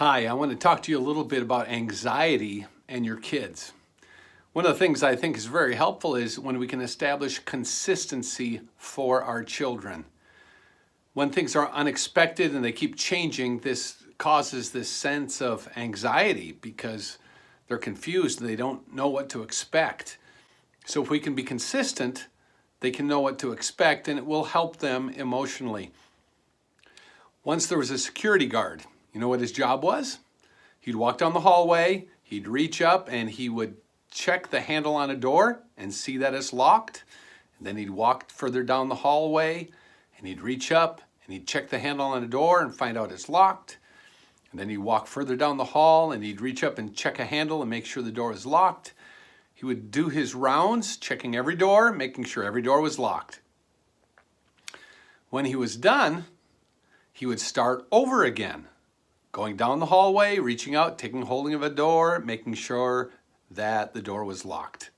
Hi, I want to talk to you a little bit about anxiety and your kids. One of the things I think is very helpful is when we can establish consistency for our children. When things are unexpected and they keep changing, this causes this sense of anxiety because they're confused and they don't know what to expect. So if we can be consistent, they can know what to expect and it will help them emotionally. Once there was a security guard. You know what his job was? He'd walk down the hallway, he'd reach up and he would check the handle on a door and see that it's locked. And then he'd walk further down the hallway and he'd reach up and he'd check the handle on a door and find out it's locked. And then he'd walk further down the hall and he'd reach up and check a handle and make sure the door is locked. He would do his rounds, checking every door, making sure every door was locked. When he was done, he would start over again. Going down the hallway, reaching out, taking holding of a door, making sure that the door was locked.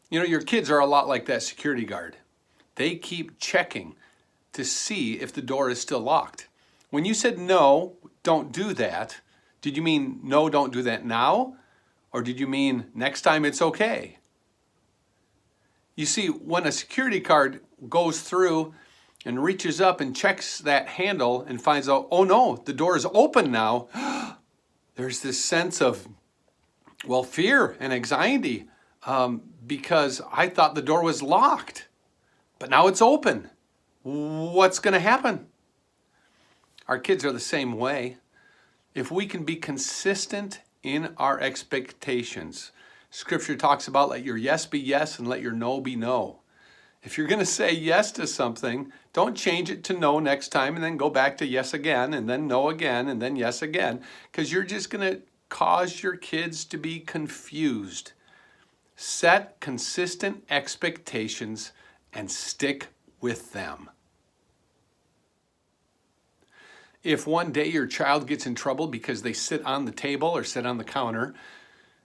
You know, your kids are a lot like that security guard. They keep checking to see if the door is still locked. When you said no, don't do that, did you mean no, don't do that now? Or did you mean next time it's okay? You see, when a security guard goes through and reaches up and checks that handle and finds out, oh no, the door is open now, there's this sense of, well, fear and anxiety because I thought the door was locked, but now it's open. What's going to happen? Our kids are the same way. If we can be consistent in our expectations, Scripture talks about let your yes be yes and let your no be no. If you're going to say yes to something, don't change it to no next time and then go back to yes again and then no again and then yes again, because you're just going to cause your kids to be confused. Set consistent expectations and stick with them. If one day your child gets in trouble because they sit on the table or sit on the counter,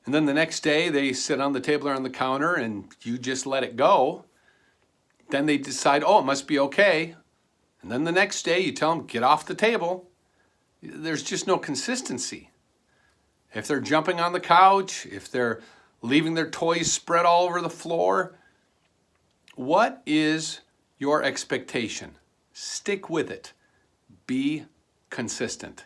and then the next day they sit on the table or on the counter and you just let it go, then they decide, oh, it must be okay. And then the next day you tell them, get off the table. There's just no consistency. If they're jumping on the couch, if they're leaving their toys spread all over the floor, what is your expectation? Stick with it. Be consistent.